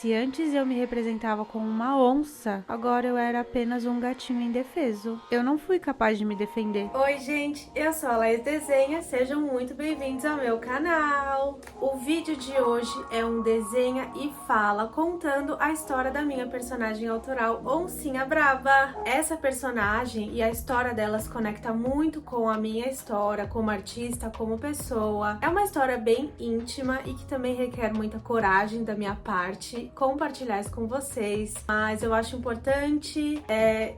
Se antes eu me representava como uma onça, agora eu era apenas um gatinho indefeso. Eu não fui capaz de me defender. Oi, gente, eu sou a Laís Desenha, sejam muito bem-vindos ao meu canal. O vídeo de hoje é um desenha e fala contando a história da minha personagem autoral, Oncinha Braba. Essa personagem e a história dela se conecta muito com a minha história como artista, como pessoa. É uma história bem íntima e que também requer muita coragem da minha parte compartilhar isso com vocês, mas eu acho importante,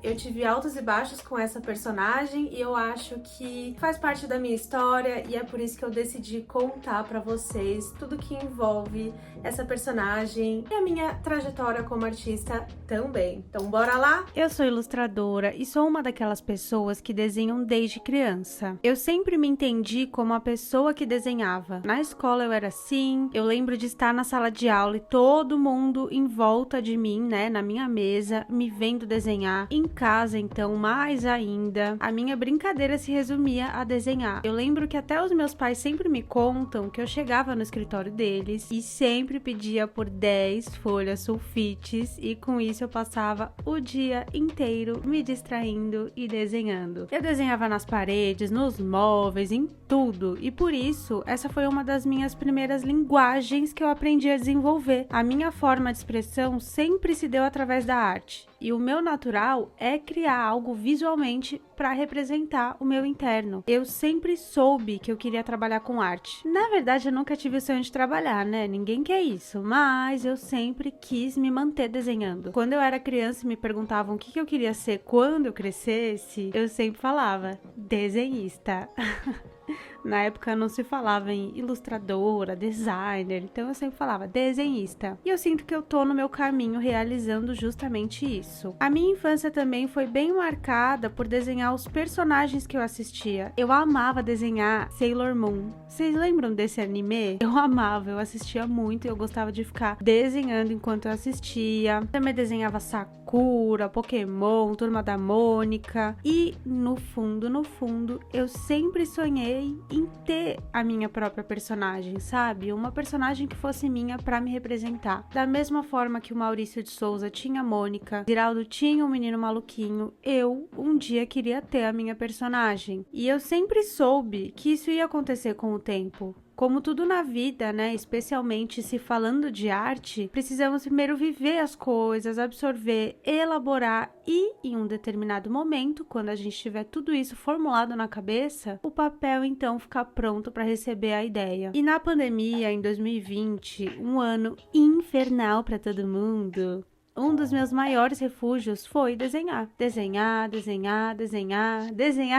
eu tive altos e baixos com essa personagem e eu acho que faz parte da minha história e é por isso que eu decidi contar pra vocês tudo que envolve essa personagem e a minha trajetória como artista também. Então bora lá? Eu sou ilustradora e sou uma daquelas pessoas que desenham desde criança. Eu sempre me entendi como a pessoa que desenhava. Na escola eu era assim, eu lembro de estar na sala de aula e todo mundo em volta de mim, né, na minha mesa, me vendo desenhar. Em casa, então, mais ainda, a minha brincadeira se resumia a desenhar. Eu lembro que até os meus pais sempre me contam que eu chegava no escritório deles e sempre pedia por 10 folhas sulfites e com isso eu passava o dia inteiro me distraindo e desenhando. Eu desenhava nas paredes, nos móveis, em tudo e por isso essa foi uma das minhas primeiras linguagens que eu aprendi a desenvolver. A minha forma de expressão sempre se deu através da arte. E o meu natural é criar algo visualmente para representar o meu interno. Eu sempre soube que eu queria trabalhar com arte. Na verdade, eu nunca tive o sonho de trabalhar, né? Ninguém quer isso. Mas eu sempre quis me manter desenhando. Quando eu era criança e me perguntavam o que eu queria ser quando eu crescesse, eu sempre falava desenhista. Na época não se falava em ilustradora, designer, então eu sempre falava desenhista. E eu sinto que eu tô no meu caminho realizando justamente isso. A minha infância também foi bem marcada por desenhar os personagens que eu assistia. Eu amava desenhar Sailor Moon. Vocês lembram desse anime? Eu amava, eu assistia muito e eu gostava de ficar desenhando enquanto eu assistia. Também desenhava Sakura, Pokémon, Turma da Mônica. E no fundo, eu sempre sonhei em ter a minha própria personagem, sabe? Uma personagem que fosse minha pra me representar. Da mesma forma que o Maurício de Souza tinha a Mônica, Ziraldo tinha o Menino Maluquinho, eu um dia queria ter a minha personagem. E eu sempre soube que isso ia acontecer com o tempo. Como tudo na vida, né, especialmente se falando de arte, precisamos primeiro viver as coisas, absorver, elaborar e, em um determinado momento, quando a gente tiver tudo isso formulado na cabeça, o papel então ficar pronto para receber a ideia. E na pandemia, em 2020, um ano infernal para todo mundo, um dos meus maiores refúgios foi desenhar. Desenhar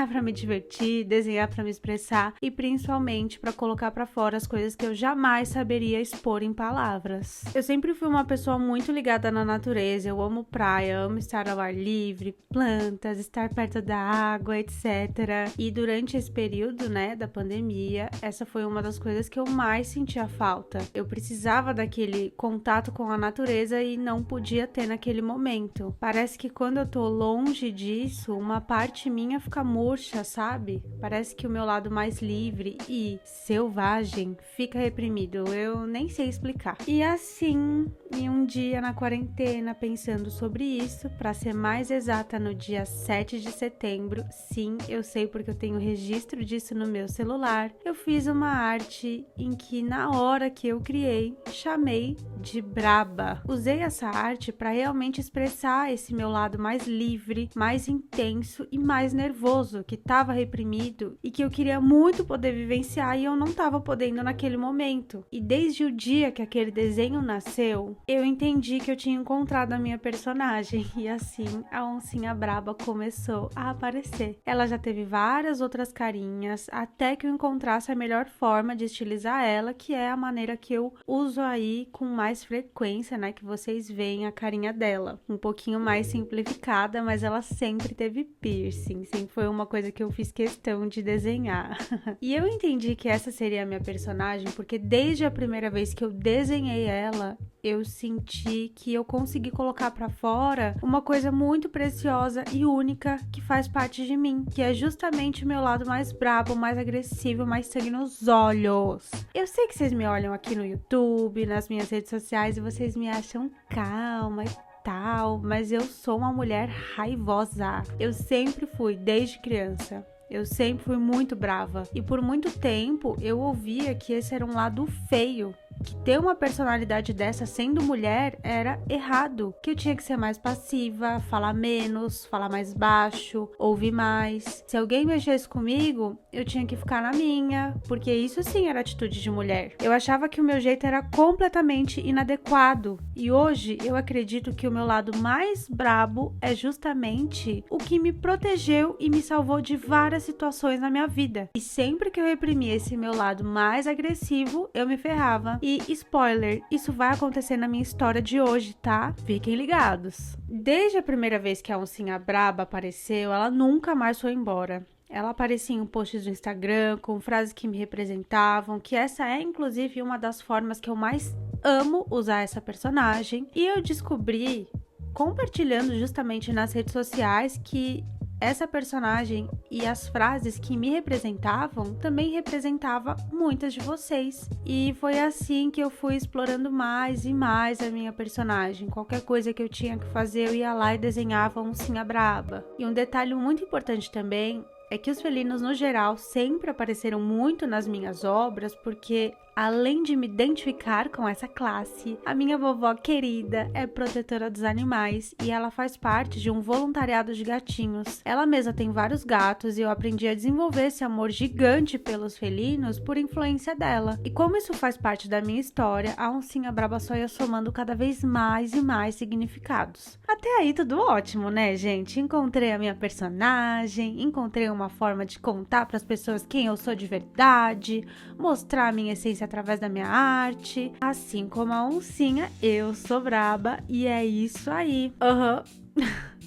para me divertir, desenhar para me expressar e principalmente para colocar para fora as coisas que eu jamais saberia expor em palavras. Eu sempre fui uma pessoa muito ligada na natureza, eu amo praia, amo estar ao ar livre, plantas, estar perto da água, etc. E durante esse período, né, da pandemia, essa foi uma das coisas que eu mais sentia falta. Eu precisava daquele contato com a natureza e não podia ter naquele momento. Parece que quando eu tô longe disso, uma parte minha fica murcha, sabe? Parece que o meu lado mais livre e selvagem fica reprimido. Eu nem sei explicar. E assim, em um dia na quarentena, pensando sobre isso, pra ser mais exata, no dia 7 de setembro, sim, eu sei porque eu tenho registro disso no meu celular, eu fiz uma arte em que na hora que eu criei, chamei de Braba. Usei essa arte para realmente expressar esse meu lado mais livre, mais intenso e mais nervoso, que estava reprimido e que eu queria muito poder vivenciar e eu não estava podendo naquele momento. E desde o dia que aquele desenho nasceu, eu entendi que eu tinha encontrado a minha personagem e assim a Oncinha Braba começou a aparecer. Ela já teve várias outras carinhas até que eu encontrasse a melhor forma de estilizar ela, que é a maneira que eu uso aí com mais frequência, né, que vocês veem a carinha dela. Um pouquinho mais simplificada, mas ela sempre teve piercing. Sempre foi uma coisa que eu fiz questão de desenhar. E eu entendi que essa seria a minha personagem porque desde a primeira vez que eu desenhei ela, eu senti que eu consegui colocar pra fora uma coisa muito preciosa e única que faz parte de mim, que é justamente o meu lado mais brabo, mais agressivo, mais sangue nos olhos. Eu sei que vocês me olham aqui no YouTube, nas minhas redes sociais, e vocês me acham calma e tal, mas eu sou uma mulher raivosa. Eu sempre fui, desde criança. Eu sempre fui muito brava. E por muito tempo eu ouvia que esse era um lado feio. Que ter uma personalidade dessa sendo mulher era errado. Que eu tinha que ser mais passiva, falar menos, falar mais baixo, ouvir mais. Se alguém mexesse comigo, eu tinha que ficar na minha. Porque isso sim era atitude de mulher. Eu achava que o meu jeito era completamente inadequado. E hoje eu acredito que o meu lado mais brabo é justamente o que me protegeu e me salvou de várias situações na minha vida. E sempre que eu reprimia esse meu lado mais agressivo, eu me ferrava. E spoiler, isso vai acontecer na minha história de hoje, tá? Fiquem ligados. Desde a primeira vez que a oncinha braba apareceu, ela nunca mais foi embora. Ela aparecia em posts do Instagram com frases que me representavam, que essa é inclusive uma das formas que eu mais amo usar essa personagem. E eu descobri, compartilhando justamente nas redes sociais, que essa personagem e as frases que me representavam também representava muitas de vocês. E foi assim que eu fui explorando mais e mais a minha personagem. Qualquer coisa que eu tinha que fazer, eu ia lá e desenhava uma oncinha braba. E um detalhe muito importante também é que os felinos, no geral, sempre apareceram muito nas minhas obras, porque além de me identificar com essa classe, a minha vovó querida é protetora dos animais e ela faz parte de um voluntariado de gatinhos. Ela mesma tem vários gatos e eu aprendi a desenvolver esse amor gigante pelos felinos por influência dela. E como isso faz parte da minha história, a oncinha braba só ia somando cada vez mais e mais significados. Até aí tudo ótimo, né, gente? Encontrei a minha personagem, encontrei uma forma de contar para as pessoas quem eu sou de verdade, mostrar a minha essência através da minha arte. Assim como a oncinha, eu sou braba e é isso aí.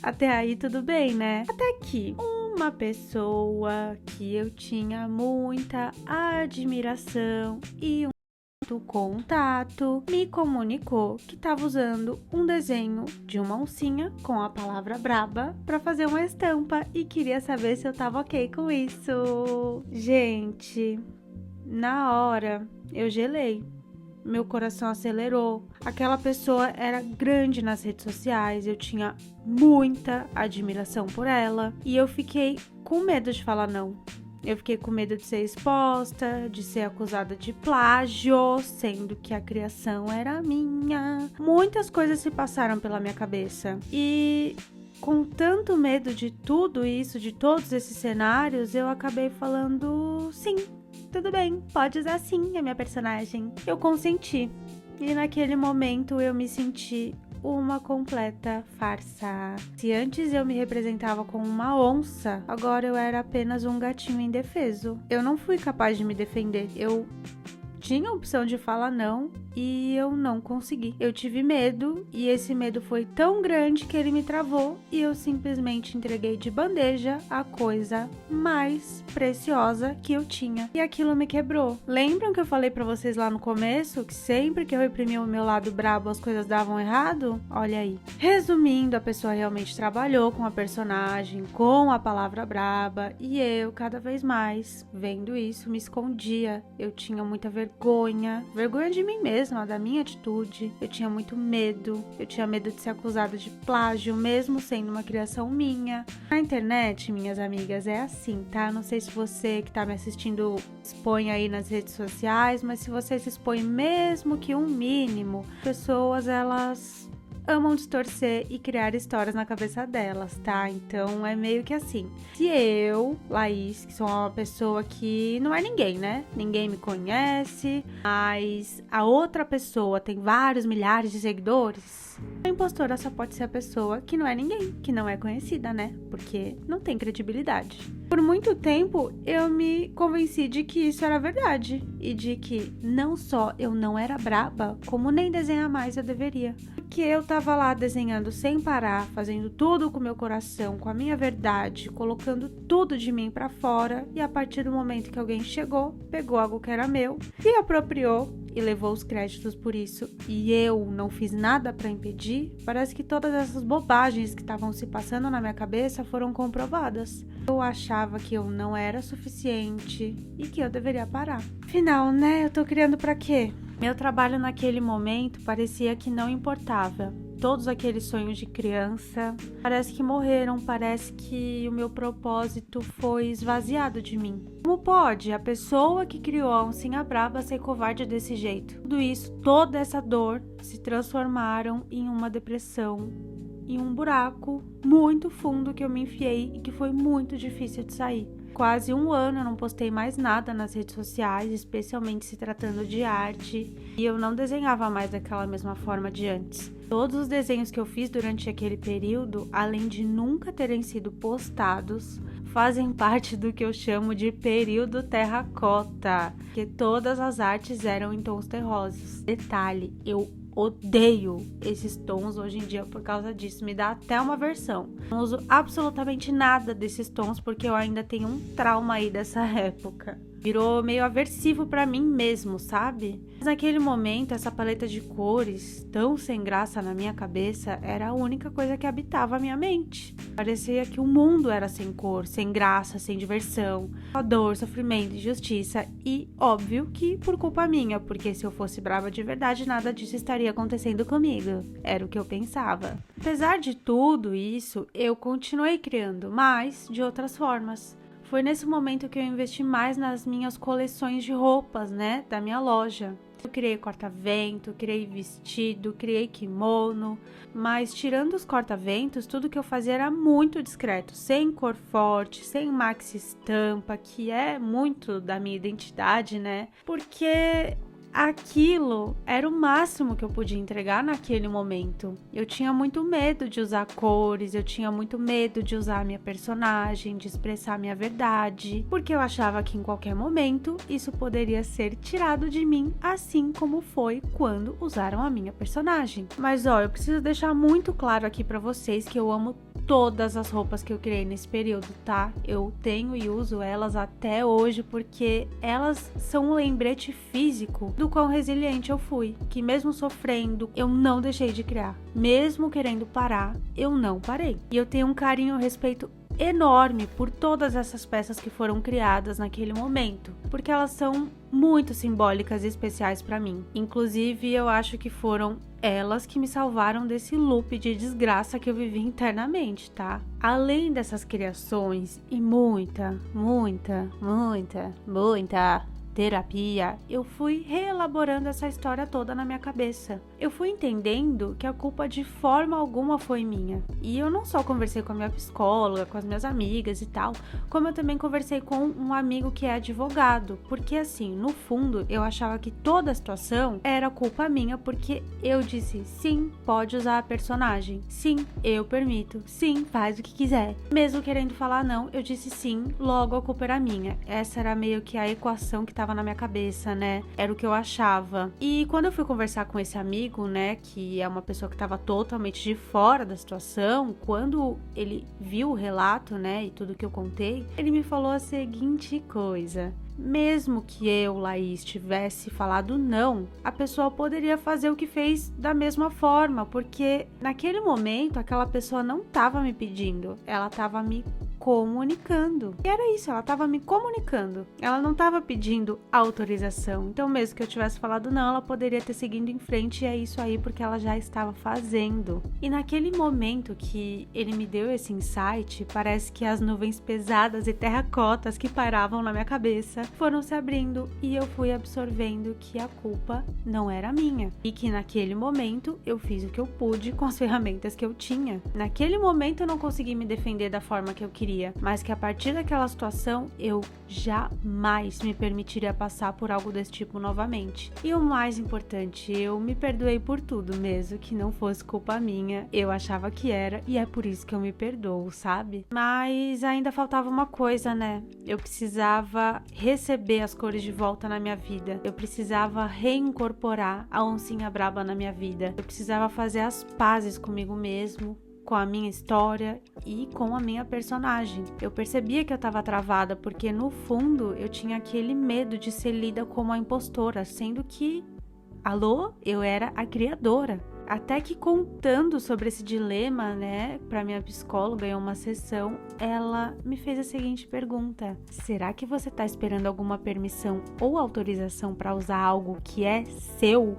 Até aí tudo bem, né? Até que uma pessoa que eu tinha muita admiração e contato me comunicou que estava usando um desenho de uma oncinha com a palavra braba para fazer uma estampa e queria saber se eu tava ok com isso. Gente, na hora eu gelei, meu coração acelerou. Aquela pessoa era grande nas redes sociais, eu tinha muita admiração por ela e eu fiquei com medo de falar não. Eu fiquei com medo de ser exposta, de ser acusada de plágio, sendo que a criação era minha. Muitas coisas se passaram pela minha cabeça. E com tanto medo de tudo isso, de todos esses cenários, eu acabei falando sim, tudo bem, pode usar sim a minha personagem. Eu consenti. E naquele momento eu me senti uma completa farsa. Se antes eu me representava como uma onça, agora eu era apenas um gatinho indefeso. Eu não fui capaz de me defender. Eu tinha a opção de falar não e eu não consegui. Eu tive medo e esse medo foi tão grande que ele me travou e eu simplesmente entreguei de bandeja a coisa mais preciosa que eu tinha. E aquilo me quebrou. Lembram que eu falei pra vocês lá no começo que sempre que eu reprimia o meu lado brabo as coisas davam errado? Olha aí. Resumindo, a pessoa realmente trabalhou com a personagem, com a palavra braba e eu, cada vez mais, vendo isso, me escondia. Eu tinha muita vergonha de mim mesma, da minha atitude. Eu tinha muito medo. Eu tinha medo de ser acusada de plágio, mesmo sendo uma criação minha. Na internet, minhas amigas, é assim, tá? Não sei se você que tá me assistindo expõe aí nas redes sociais, mas se você se expõe mesmo que um mínimo, pessoas, elas amam distorcer e criar histórias na cabeça delas, tá? Então é meio que assim. Se eu, Laís, que sou uma pessoa que não é ninguém, né? Ninguém me conhece, mas a outra pessoa tem vários milhares de seguidores, a impostora só pode ser a pessoa que não é ninguém, que não é conhecida, né? Porque não tem credibilidade. Por muito tempo, eu me convenci de que isso era verdade. E de que não só eu não era braba, como nem desenhar mais eu deveria. Porque eu tava lá desenhando sem parar, fazendo tudo com meu coração, com a minha verdade, colocando tudo de mim pra fora. E a partir do momento que alguém chegou, pegou algo que era meu, se apropriou e levou os créditos por isso e eu não fiz nada para impedir, parece que todas essas bobagens que estavam se passando na minha cabeça foram comprovadas. Eu achava que eu não era suficiente e que eu deveria parar. Afinal, né? Eu tô criando pra quê? Meu trabalho naquele momento parecia que não importava. Todos aqueles sonhos de criança parece que morreram, parece que o meu propósito foi esvaziado de mim. Como pode a pessoa que criou a oncinha braba ser covarde desse jeito? Tudo isso, toda essa dor se transformaram em uma depressão, em um buraco muito fundo que eu me enfiei e que foi muito difícil de sair. Quase um ano eu não postei mais nada nas redes sociais, especialmente se tratando de arte, e eu não desenhava mais daquela mesma forma de antes. Todos os desenhos que eu fiz durante aquele período, além de nunca terem sido postados, fazem parte do que eu chamo de período terracota, porque todas as artes eram em tons terrosos. Detalhe, eu odeio esses tons hoje em dia por causa disso, me dá até uma aversão. Não uso absolutamente nada desses tons porque eu ainda tenho um trauma aí dessa época. Virou meio aversivo pra mim mesmo, sabe? Mas naquele momento, essa paleta de cores tão sem graça na minha cabeça era a única coisa que habitava a minha mente. Parecia que o mundo era sem cor, sem graça, sem diversão, só dor, sofrimento, injustiça e óbvio que por culpa minha, porque se eu fosse brava de verdade, nada disso estaria acontecendo comigo. Era o que eu pensava. Apesar de tudo isso, eu continuei criando, mas de outras formas. Foi nesse momento que eu investi mais nas minhas coleções de roupas, né, da minha loja. Eu criei corta-vento, criei vestido, criei kimono, mas tirando os corta-ventos, tudo que eu fazia era muito discreto, sem cor forte, sem maxi estampa, que é muito da minha identidade, né, porque aquilo era o máximo que eu podia entregar naquele momento. Eu tinha muito medo de usar cores, eu tinha muito medo de usar a minha personagem, de expressar a minha verdade, porque eu achava que em qualquer momento isso poderia ser tirado de mim, assim como foi quando usaram a minha personagem. Mas ó, eu preciso deixar muito claro aqui pra vocês que eu amo todas as roupas que eu criei nesse período, tá? Eu tenho e uso elas até hoje porque elas são um lembrete físico do quão resiliente eu fui, que mesmo sofrendo, eu não deixei de criar. Mesmo querendo parar, eu não parei. E eu tenho um carinho e um respeito enorme por todas essas peças que foram criadas naquele momento, porque elas são muito simbólicas e especiais para mim. Inclusive, eu acho que foram elas que me salvaram desse loop de desgraça que eu vivi internamente, tá? Além dessas criações e muita terapia, eu fui reelaborando essa história toda na minha cabeça. Eu fui entendendo que a culpa de forma alguma foi minha. E eu não só conversei com a minha psicóloga, com as minhas amigas e tal, como eu também conversei com um amigo que é advogado. Porque assim, no fundo, eu achava que toda a situação era culpa minha, porque eu disse, sim, pode usar a personagem. Sim, eu permito. Sim, faz o que quiser. Mesmo querendo falar não, eu disse sim, logo a culpa era minha. Essa era meio que a equação que tava na minha cabeça, né? Era o que eu achava. E quando eu fui conversar com esse amigo, né, que é uma pessoa que tava totalmente de fora da situação, quando ele viu o relato, né, e tudo que eu contei, ele me falou a seguinte coisa: mesmo que eu, Laís, tivesse falado não, a pessoa poderia fazer o que fez da mesma forma, porque naquele momento aquela pessoa não tava me pedindo, ela tava me comunicando. E era isso, ela tava me comunicando. Ela não tava pedindo autorização. Então, mesmo que eu tivesse falado não, ela poderia ter seguido em frente, e é isso aí porque ela já estava fazendo. E naquele momento que ele me deu esse insight, parece que as nuvens pesadas e terracotas que pairavam na minha cabeça foram se abrindo e eu fui absorvendo que a culpa não era minha. E que naquele momento eu fiz o que eu pude com as ferramentas que eu tinha. Naquele momento eu não consegui me defender da forma que eu queria, mas que a partir daquela situação eu jamais me permitiria passar por algo desse tipo novamente. E o mais importante, eu me perdoei por tudo, mesmo que não fosse culpa minha. Eu achava que era, e é por isso que eu me perdoo, sabe? Mas ainda faltava uma coisa, né? Eu precisava receber as cores de volta na minha vida. Eu precisava reincorporar a oncinha braba na minha vida. Eu precisava fazer as pazes comigo mesmo, com a minha história e com a minha personagem. Eu percebia que eu estava travada porque no fundo eu tinha aquele medo de ser lida como a impostora, sendo que Alô? Eu era a criadora. Até que contando sobre esse dilema, né, para minha psicóloga em uma sessão, ela me fez a seguinte pergunta: será que você tá esperando alguma permissão ou autorização para usar algo que é seu?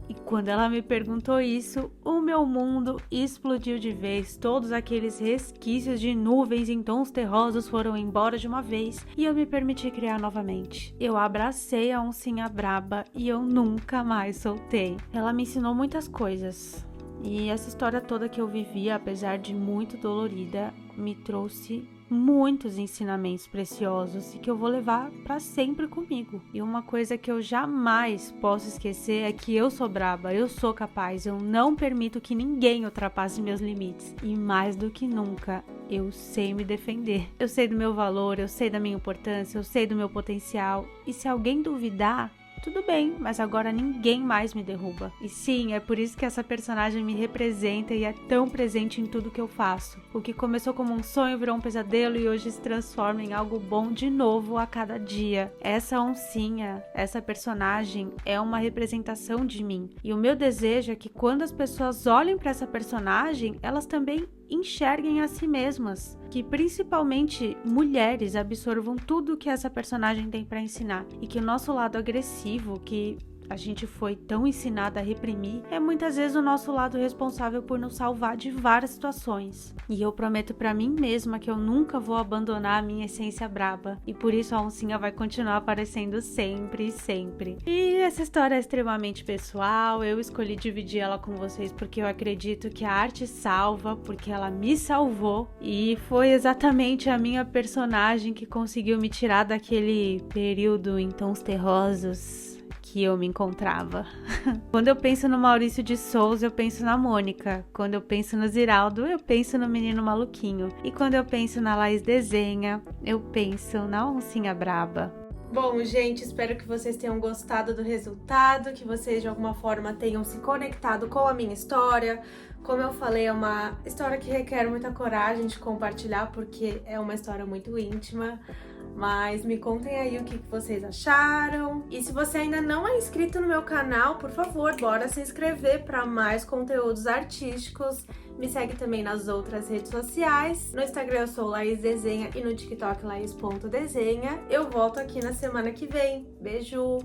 E quando ela me perguntou isso, o meu mundo explodiu de vez. Todos aqueles resquícios de nuvens em tons terrosos foram embora de uma vez e eu me permiti criar novamente. Eu abracei a oncinha braba e eu nunca mais soltei. Ela me ensinou muitas coisas. E essa história toda que eu vivi, apesar de muito dolorida, me trouxe muitos ensinamentos preciosos e que eu vou levar para sempre comigo. E uma coisa que eu jamais posso esquecer é que eu sou braba, eu sou capaz, eu não permito que ninguém ultrapasse meus limites. E mais do que nunca, eu sei me defender. Eu sei do meu valor, eu sei da minha importância, eu sei do meu potencial. E se alguém duvidar, tudo bem, mas agora ninguém mais me derruba. E sim, é por isso que essa personagem me representa e é tão presente em tudo que eu faço. O que começou como um sonho virou um pesadelo e hoje se transforma em algo bom de novo a cada dia. Essa oncinha, essa personagem é uma representação de mim. E o meu desejo é que quando as pessoas olhem para essa personagem, elas também enxerguem a si mesmas, que principalmente mulheres absorvam tudo que essa personagem tem para ensinar e que o nosso lado agressivo, que a gente foi tão ensinada a reprimir, é muitas vezes o nosso lado responsável por nos salvar de várias situações. E eu prometo pra mim mesma que eu nunca vou abandonar a minha essência braba. E por isso a oncinha vai continuar aparecendo sempre e sempre. E essa história é extremamente pessoal, eu escolhi dividir ela com vocês porque eu acredito que a arte salva, porque ela me salvou. E foi exatamente a minha personagem que conseguiu me tirar daquele período em tons terrosos que eu me encontrava. Quando eu penso no Maurício de Souza, eu penso na Mônica. Quando eu penso no Ziraldo, eu penso no Menino Maluquinho. E quando eu penso na Laís Desenha, eu penso na Oncinha Braba. Bom, gente, espero que vocês tenham gostado do resultado, que vocês de alguma forma tenham se conectado com a minha história. Como eu falei, é uma história que requer muita coragem de compartilhar, porque é uma história muito íntima. Mas me contem aí o que vocês acharam. E se você ainda não é inscrito no meu canal, por favor, bora se inscrever para mais conteúdos artísticos. Me segue também nas outras redes sociais. No Instagram eu sou Laís Desenha e no TikTok laís.desenha. Eu volto aqui na semana que vem. Beijo!